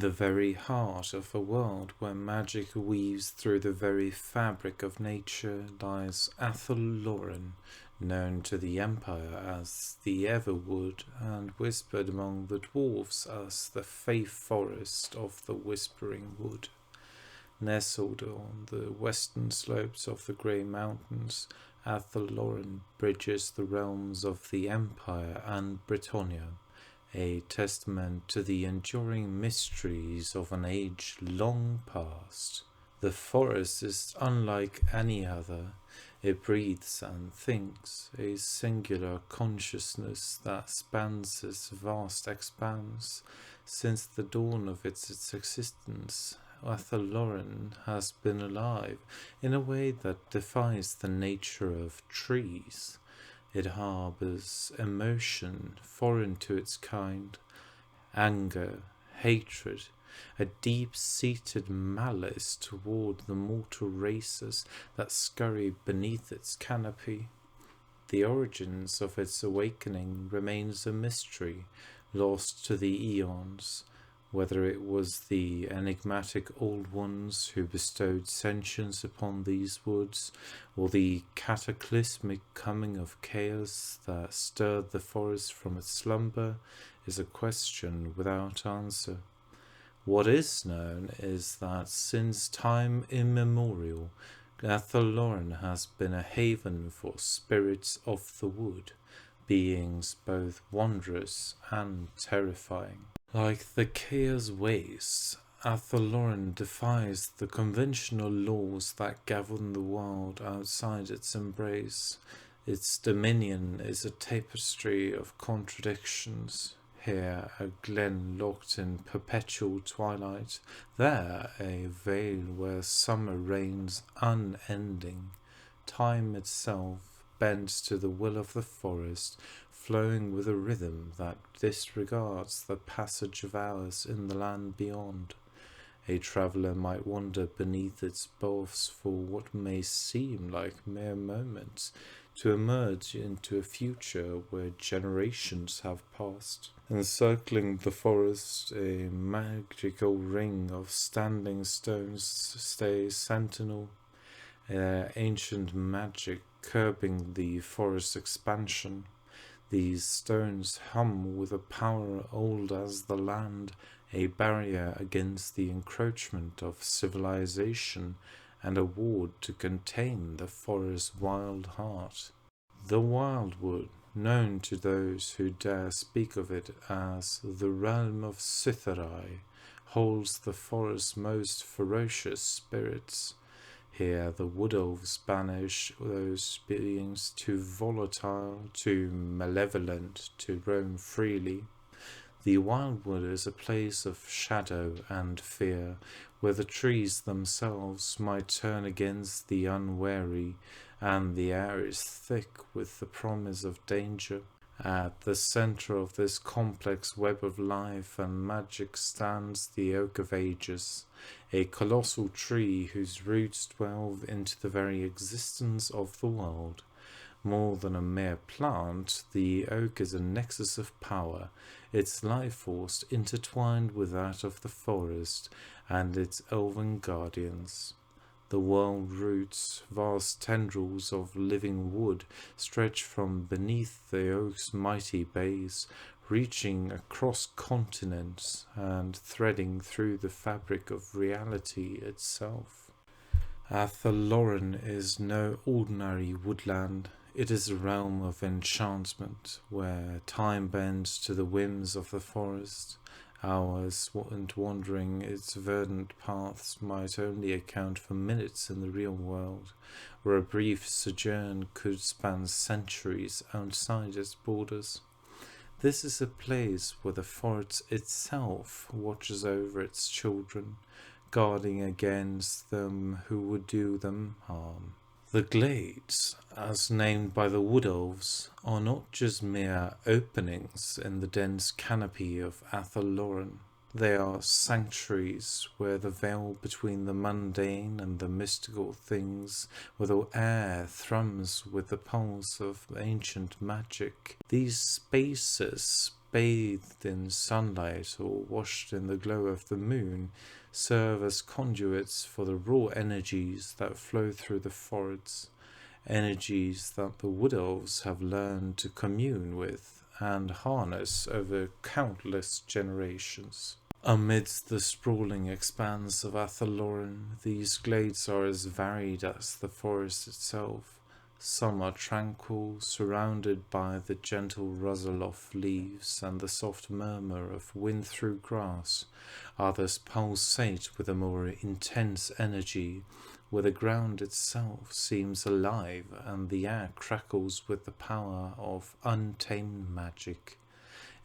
the very heart of a world where magic weaves through the very fabric of nature, lies Athel Loren, known to the Empire as the Everwood, and whispered among the dwarves as the Fae Forest of the Whispering Wood. Nestled on the western slopes of the Grey Mountains, Athel Loren bridges the realms of the Empire and Britannia, a testament to the enduring mysteries of an age long past. The forest is unlike any other. It breathes and thinks, a singular consciousness that spans its vast expanse. Since the dawn of its existence, Athel Loren has been alive in a way that defies the nature of trees. It harbours emotion foreign to its kind, anger, hatred, a deep-seated malice toward the mortal races that scurry beneath its canopy. The origins of its awakening remains a mystery, lost to the eons, whether it was the enigmatic Old Ones who bestowed sentience upon these woods, or the cataclysmic coming of chaos that stirred the forest from its slumber, is a question without answer. What is known is that since time immemorial, Athel Loren has been a haven for spirits of the wood, beings both wondrous and terrifying. Like the chaos wastes, Athel Loren defies the conventional laws that govern the world outside its embrace. Its dominion is a tapestry of contradictions. Here a glen locked in perpetual twilight, there a vale where summer reigns unending. Time itself bends to the will of the forest, flowing with a rhythm that disregards the passage of hours in the land beyond. A traveller might wander beneath its boughs for what may seem like mere moments, to emerge into a future where generations have passed. Encircling the forest, a magical ring of standing stones stays sentinel, ancient magic curbing the forest's expansion. These stones hum with a power old as the land, a barrier against the encroachment of civilization, and a ward to contain the forest's wild heart. The Wildwood, known to those who dare speak of it as the realm of Sitharai, holds the forest's most ferocious spirits. Here the Wood Elves banish those beings too volatile, too malevolent to roam freely. The Wildwood is a place of shadow and fear, where the trees themselves might turn against the unwary, and the air is thick with the promise of danger. At the centre of this complex web of life and magic stands the Oak of Ages, a colossal tree whose roots delve into the very existence of the world. More than a mere plant, the oak is a nexus of power, its life force intertwined with that of the forest and its elven guardians. The world roots, vast tendrils of living wood, stretch from beneath the oak's mighty base, reaching across continents and threading through the fabric of reality itself. Athel Loren is no ordinary woodland. It is a realm of enchantment, where time bends to the whims of the forest. Hours spent wandering its verdant paths might only account for minutes in the real world, where a brief sojourn could span centuries outside its borders. This is a place where the forest itself watches over its children, guarding against them who would do them harm. The glades, as named by the Wood Elves, are not just mere openings in the dense canopy of Athel Loren. They are sanctuaries where the veil between the mundane and the mystical things, where the air thrums with the pulse of ancient magic. These spaces bathed in sunlight or washed in the glow of the moon, serve as conduits for the raw energies that flow through the forests, energies that the Wood Elves have learned to commune with and harness over countless generations. Amidst the sprawling expanse of Athel Loren, these glades are as varied as the forest itself. Some are tranquil, surrounded by the gentle rustle of leaves and the soft murmur of wind through grass. Others pulsate with a more intense energy, where the ground itself seems alive and the air crackles with the power of untamed magic.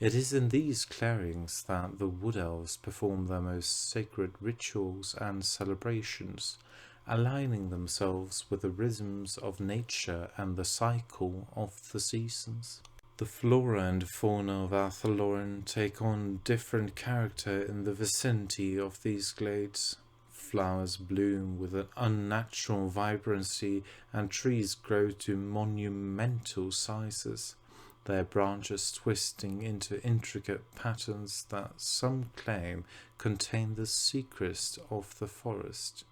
It is in these clearings that the Wood Elves perform their most sacred rituals and celebrations, aligning themselves with the rhythms of nature and the cycle of the seasons. The flora and fauna of Athel Loren take on different character in the vicinity of these glades. Flowers bloom with an unnatural vibrancy and trees grow to monumental sizes, their branches twisting into intricate patterns that some claim contain the secrets of the forest.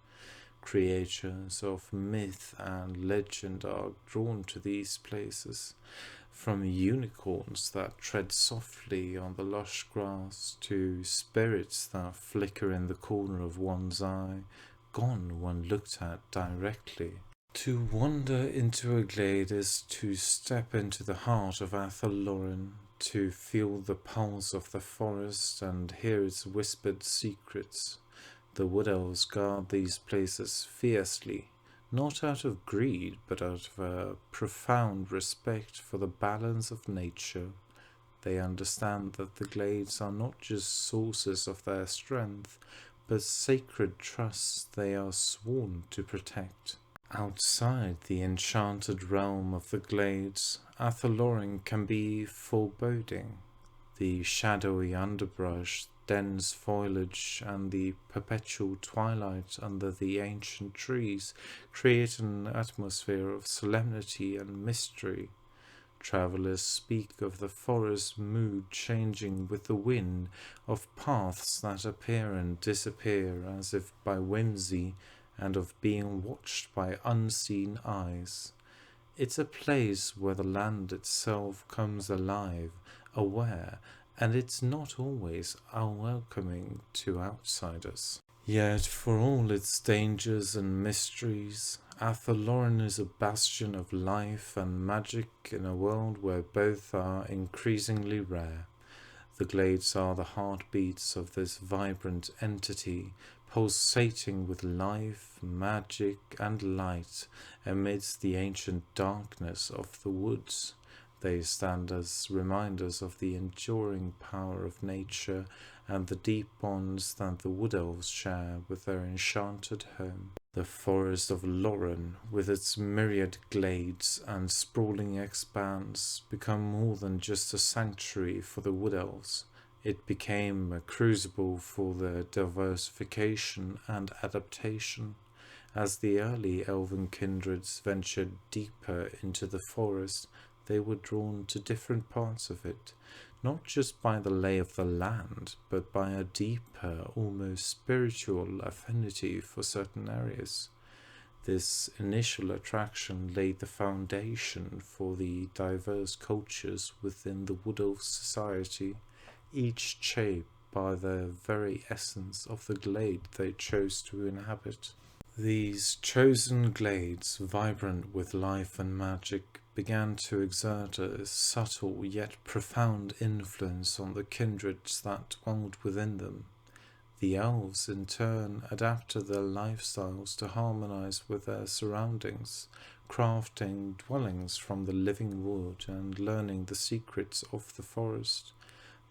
Creatures of myth and legend are drawn to these places, from unicorns that tread softly on the lush grass to spirits that flicker in the corner of one's eye, gone when looked at directly. To wander into a glade is to step into the heart of Athel Loren, to feel the pulse of the forest and hear its whispered secrets. The Wood Elves guard these places fiercely, not out of greed, but out of a profound respect for the balance of nature. They understand that the glades are not just sources of their strength, but sacred trusts they are sworn to protect. Outside the enchanted realm of the glades, Athel Loren can be foreboding. The shadowy underbrush, dense foliage, and the perpetual twilight under the ancient trees create an atmosphere of solemnity and mystery. Travellers speak of the forest mood changing with the wind, of paths that appear and disappear as if by whimsy, and of being watched by unseen eyes. It's a place where the land itself comes alive, aware, and it's not always unwelcoming to outsiders. Yet, for all its dangers and mysteries, Athel Loren is a bastion of life and magic in a world where both are increasingly rare. The glades are the heartbeats of this vibrant entity, pulsating with life, magic, and light amidst the ancient darkness of the woods. They stand as reminders of the enduring power of nature and the deep bonds that the Wood Elves share with their enchanted home. The forest of Loren, with its myriad glades and sprawling expanse, become more than just a sanctuary for the Wood Elves. It became a crucible for their diversification and adaptation. As the early elven kindreds ventured deeper into the forest, they were drawn to different parts of it, not just by the lay of the land, but by a deeper, almost spiritual affinity for certain areas. This initial attraction laid the foundation for the diverse cultures within the Wood Elf society, each shaped by the very essence of the glade they chose to inhabit. These chosen glades, vibrant with life and magic, began to exert a subtle yet profound influence on the kindreds that dwelled within them. The elves, in turn, adapted their lifestyles to harmonize with their surroundings, crafting dwellings from the living wood and learning the secrets of the forest.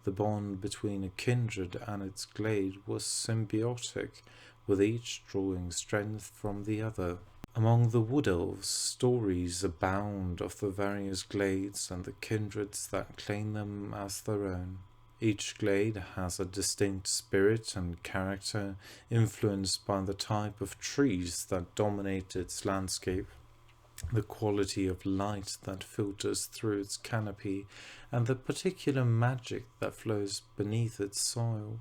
The bond between a kindred and its glade was symbiotic, with each drawing strength from the other. Among the Wood Elves, stories abound of the various glades and the kindreds that claim them as their own. Each glade has a distinct spirit and character, influenced by the type of trees that dominate its landscape. the quality of light that filters through its canopy, and the particular magic that flows beneath its soil.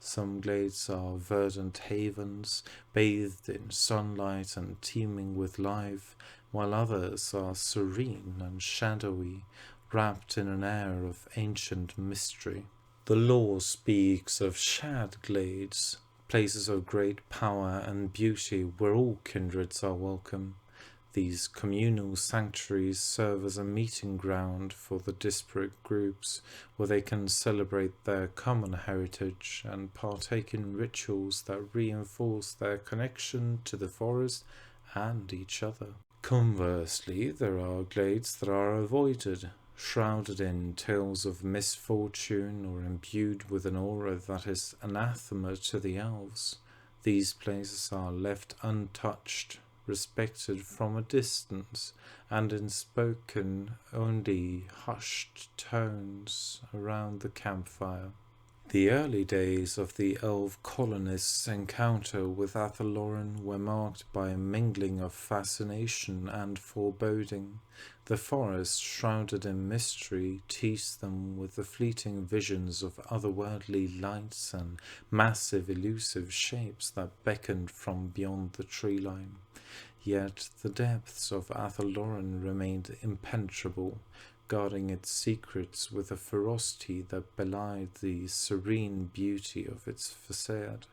Some glades are verdant havens, bathed in sunlight and teeming with life, while others are serene and shadowy, wrapped in an air of ancient mystery. The lore speaks of shad glades, places of great power and beauty where all kindreds are welcome. These communal sanctuaries serve as a meeting ground for the disparate groups, where they can celebrate their common heritage and partake in rituals that reinforce their connection to the forest and each other. Conversely, there are glades that are avoided, shrouded in tales of misfortune or imbued with an aura that is anathema to the elves. These places are left untouched, respected from a distance, and in spoken only hushed tones around the campfire. The early days of the elf colonists' encounter with Athel Loren were marked by a mingling of fascination and foreboding. The forest, shrouded in mystery, teased them with the fleeting visions of otherworldly lights and massive elusive shapes that beckoned from beyond the tree line. Yet the depths of Athel Loren remained impenetrable, guarding its secrets with a ferocity that belied the serene beauty of its facade.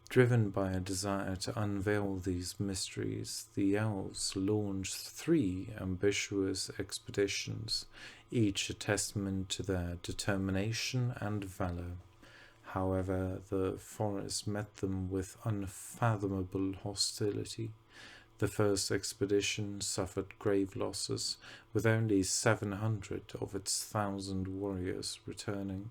Driven by a desire to unveil these mysteries, the elves launched 3 ambitious expeditions, each a testament to their determination and valor. However, the forest met them with unfathomable hostility. The first expedition suffered grave losses, with only 700 of its 1,000 warriors returning.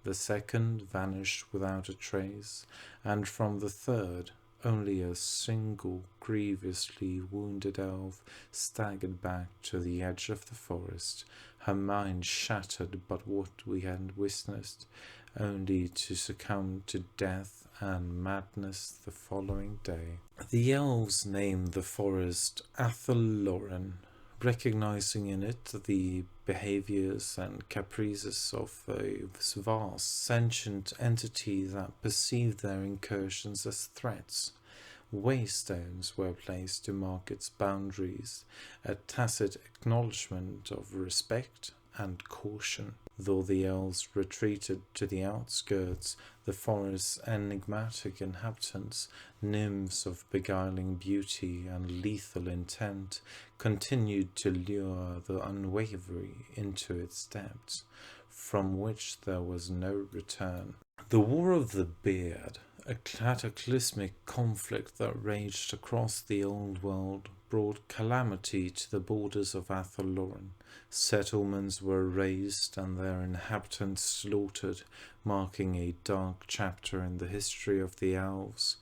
The second vanished without a trace, and from the third only a single grievously wounded elf staggered back to the edge of the forest, her mind shattered by what we had witnessed, only to succumb to death and madness the following day. The elves named the forest Athel Loren, recognizing in it the behaviors and caprices of a vast sentient entity that perceived their incursions as threats. Waystones were placed to mark its boundaries, a tacit acknowledgement of respect and caution. Though the elves retreated to the outskirts, the forest's enigmatic inhabitants, nymphs of beguiling beauty and lethal intent, continued to lure the unwavering into its depths, from which there was no return. The War of the Beard, a cataclysmic conflict that raged across the Old World, brought calamity to the borders of Athel Loren. Settlements were razed and their inhabitants slaughtered, marking a dark chapter in the history of the elves.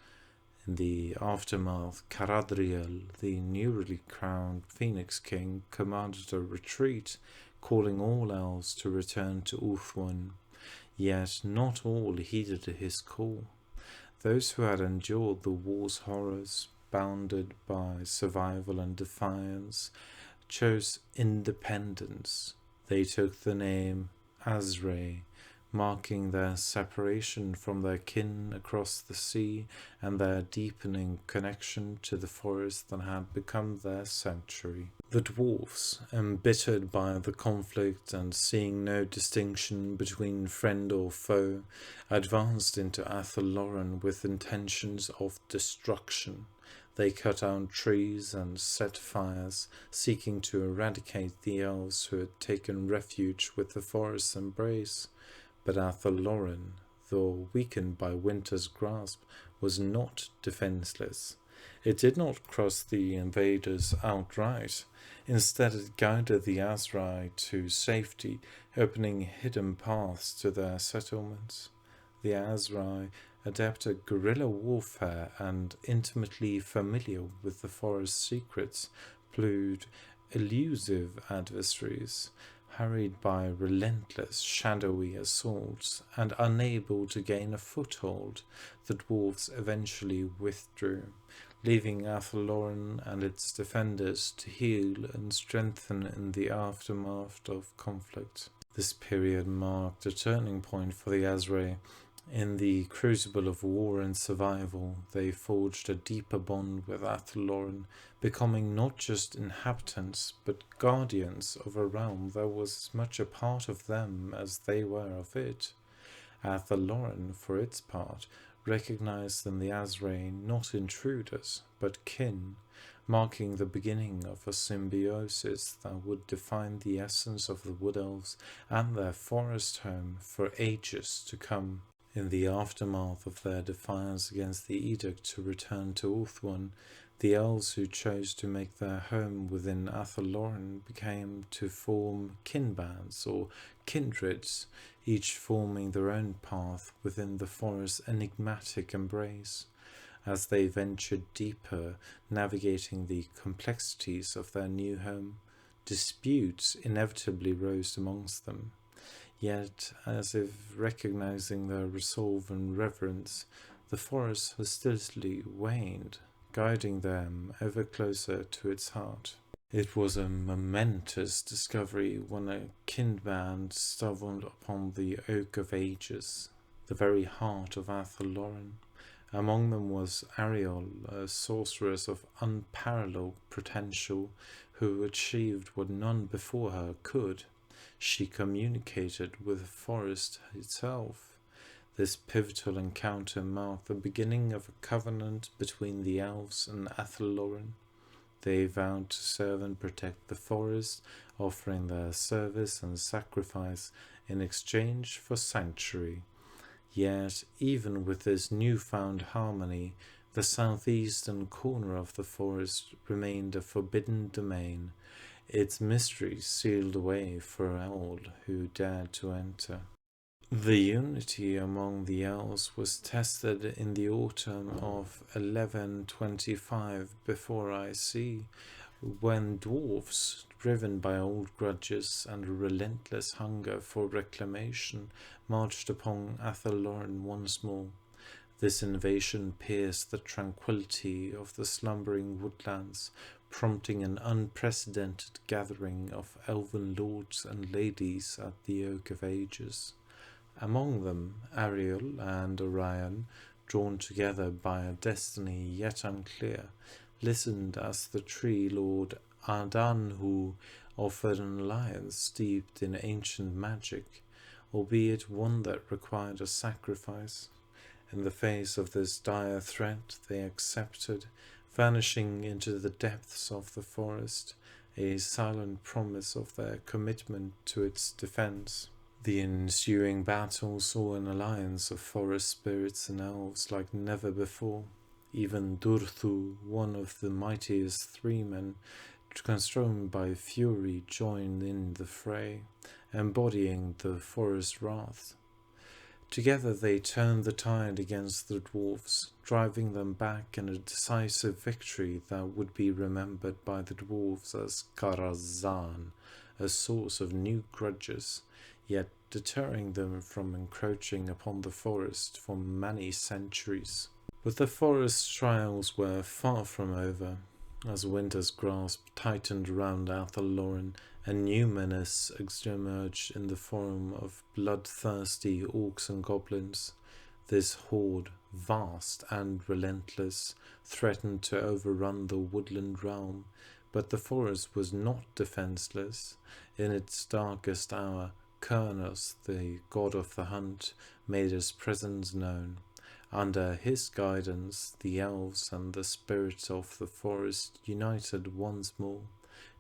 In the aftermath, Caradriel, the newly crowned Phoenix King, commanded a retreat, calling all elves to return to Ulthuan. Yet not all heeded his call. Those who had endured the war's horrors, bounded by survival and defiance, chose independence. They took the name Azrae, marking their separation from their kin across the sea and their deepening connection to the forest that had become their sanctuary. The dwarfs, embittered by the conflict and seeing no distinction between friend or foe, advanced into Athel Loren with intentions of destruction. They cut down trees and set fires, seeking to eradicate the elves who had taken refuge with the forest's embrace. But Athel Loren, though weakened by winter's grasp, was not defenseless. It did not cross the invaders outright. Instead, it guided the Azrae to safety, opening hidden paths to their settlements. The Azrae, adept at guerrilla warfare and intimately familiar with the forest's secrets, proved elusive adversaries. harried by relentless shadowy assaults and unable to gain a foothold, the dwarves eventually withdrew, leaving Athel Loren and its defenders to heal and strengthen in the aftermath of conflict. This period marked a turning point for the Azrae. In the crucible of war and survival, they forged a deeper bond with Athel Loren, becoming not just inhabitants, but guardians of a realm that was as much a part of them as they were of it. Athel Loren, for its part, recognized in the Azrae not intruders, but kin, marking the beginning of a symbiosis that would define the essence of the Wood Elves and their forest home for ages to come. In the aftermath of their defiance against the edict to return to Ulthuan, the elves who chose to make their home within Athel Loren became to form kinbands or kindreds, each forming their own path within the forest's enigmatic embrace. As they ventured deeper, navigating the complexities of their new home, disputes inevitably rose amongst them. Yet, as if recognizing their resolve and reverence, the forest hostility waned, guiding them ever closer to its heart. It was a momentous discovery when a kinband stumbled upon the Oak of Ages, the very heart of Athel Loren. Among them was Ariel, a sorceress of unparalleled potential, who achieved what none before her could. She communicated with the forest itself. This pivotal encounter marked the beginning of a covenant between the elves and Athel Loren. They vowed to serve and protect the forest, offering their service and sacrifice in exchange for sanctuary. Yet, even with this newfound harmony, the southeastern corner of the forest remained a forbidden domain, its mysteries sealed away for all who dared to enter. The unity among the elves was tested in the autumn of 1125 before IC, when dwarfs, driven by old grudges and a relentless hunger for reclamation, marched upon Athel Loren once more. This invasion pierced the tranquillity of the slumbering woodlands, prompting an unprecedented gathering of elven lords and ladies at the Oak of Ages. Among them, Ariel and Orion, drawn together by a destiny yet unclear, listened as the tree lord Adanhu offered an alliance steeped in ancient magic, albeit one that required a sacrifice. In the face of this dire threat, they accepted, vanishing into the depths of the forest, a silent promise of their commitment to its defense. The ensuing battle saw an alliance of forest spirits and elves like never before. Even Durthu, one of the mightiest three men, consumed by fury, joined in the fray, embodying the forest wrath. Together they turned the tide against the dwarfs, driving them back in a decisive victory that would be remembered by the dwarves as Karazhan, a source of new grudges, yet deterring them from encroaching upon the forest for many centuries. But the forest's trials were far from over. As winter's grasp tightened around Athel Loren, a new menace emerged in the form of bloodthirsty orcs and goblins. This horde, vast and relentless, threatened to overrun the woodland realm, but the forest was not defenseless. In its darkest hour, Kurnos, the god of the hunt, made his presence known. Under his guidance, the elves and the spirits of the forest united once more,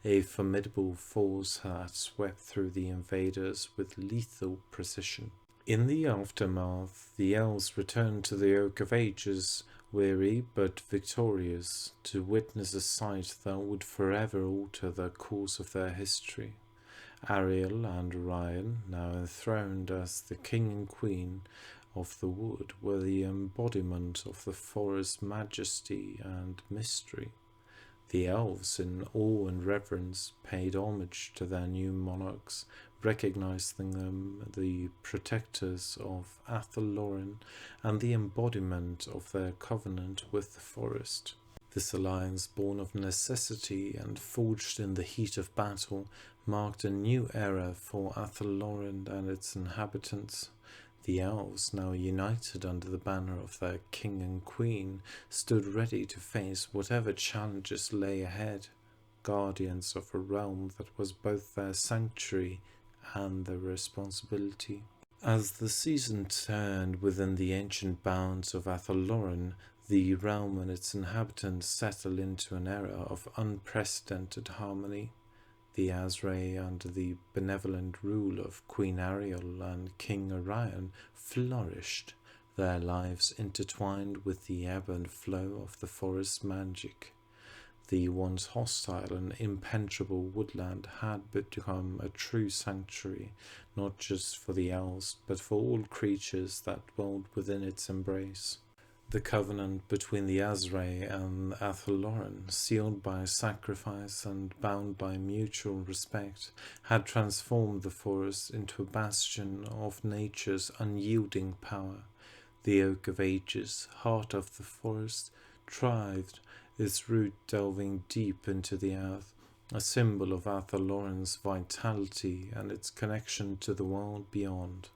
a formidable force had swept through the invaders with lethal precision. In the aftermath, the elves returned to the Oak of Ages, weary but victorious, to witness a sight that would forever alter the course of their history. Ariel and Orion, now enthroned as the king and queen of the wood, were the embodiment of the forest's majesty and mystery. The elves, in awe and reverence, paid homage to their new monarchs, recognizing them the protectors of Athel Loren and the embodiment of their covenant with the forest. This alliance, born of necessity and forged in the heat of battle, marked a new era for Athel Loren and its inhabitants. The elves, now united under the banner of their king and queen, stood ready to face whatever challenges lay ahead, guardians of a realm that was both their sanctuary and their responsibility. As the season turned within the ancient bounds of Athel Loren, the realm and its inhabitants settled into an era of unprecedented harmony. The Azrae, under the benevolent rule of Queen Ariel and King Orion, flourished, their lives intertwined with the ebb and flow of the forest magic. The once hostile and impenetrable woodland had become a true sanctuary, not just for the elves, but for all creatures that dwelled within its embrace. The covenant between the Azrae and Athel Loren, sealed by sacrifice and bound by mutual respect, had transformed the forest into a bastion of nature's unyielding power. The Oak of Ages, heart of the forest, thrived, its root delving deep into the earth, a symbol of Athel Loren's vitality and its connection to the world beyond.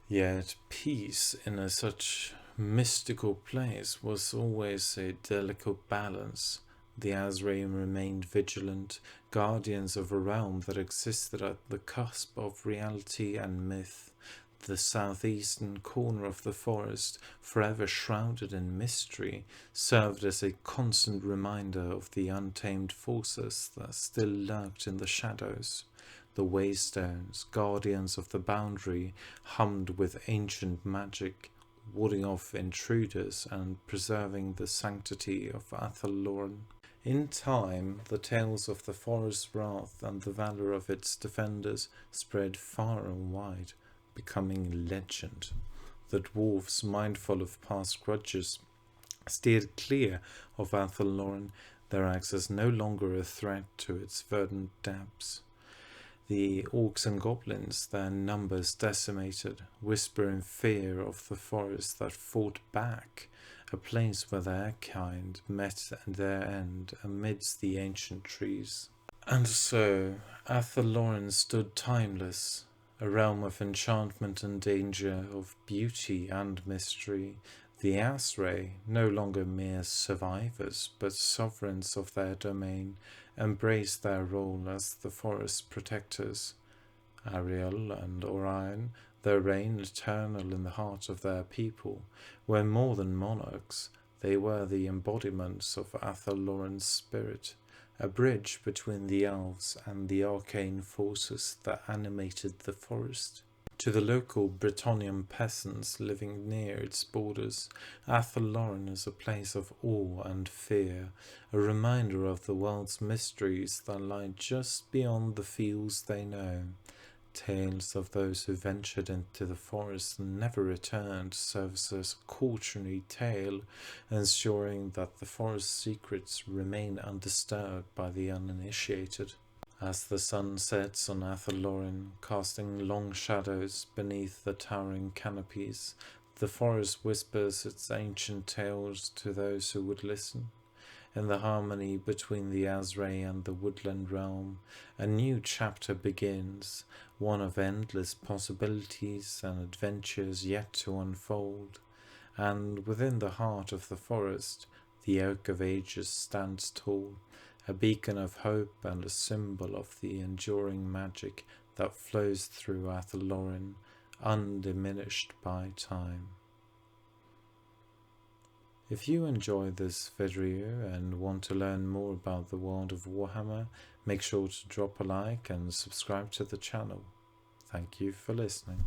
Yet peace in such mystical place was always a delicate balance. The Azrae remained vigilant, guardians of a realm that existed at the cusp of reality and myth. The southeastern corner of the forest, forever shrouded in mystery, served as a constant reminder of the untamed forces that still lurked in the shadows. The waystones, guardians of the boundary, hummed with ancient magic, warding off intruders and preserving the sanctity of Athel Loren. In time, the tales of the forest's wrath and the valor of its defenders spread far and wide, becoming legend. The dwarves, mindful of past grudges, steered clear of Athel Loren, their access no longer a threat to its verdant depths. The orcs and goblins, their numbers decimated, whisper in fear of the forest that fought back, a place where their kind met their end amidst the ancient trees. And so Athel Loren stood timeless, a realm of enchantment and danger, of beauty and mystery. The Azrae, no longer mere survivors, but sovereigns of their domain, embraced their role as the forest protectors. Ariel and Orion, their reign eternal in the heart of their people, were more than monarchs. They were the embodiments of Athel Loren's spirit, a bridge between the elves and the arcane forces that animated the forest. To the local Bretonnian peasants living near its borders, Athel Loren is a place of awe and fear, a reminder of the world's mysteries that lie just beyond the fields they know. Tales of those who ventured into the forest and never returned serves as a cautionary tale, ensuring that the forest's secrets remain undisturbed by the uninitiated. As the sun sets on Athel Loren, casting long shadows beneath the towering canopies, the forest whispers its ancient tales to those who would listen. In the harmony between the Azrae and the woodland realm, a new chapter begins, one of endless possibilities and adventures yet to unfold. And within the heart of the forest, the Oak of Ages stands tall, a beacon of hope and a symbol of the enduring magic that flows through Athel Loren, undiminished by time. If you enjoyed this video and want to learn more about the world of Warhammer, make sure to drop a like and subscribe to the channel. Thank you for listening.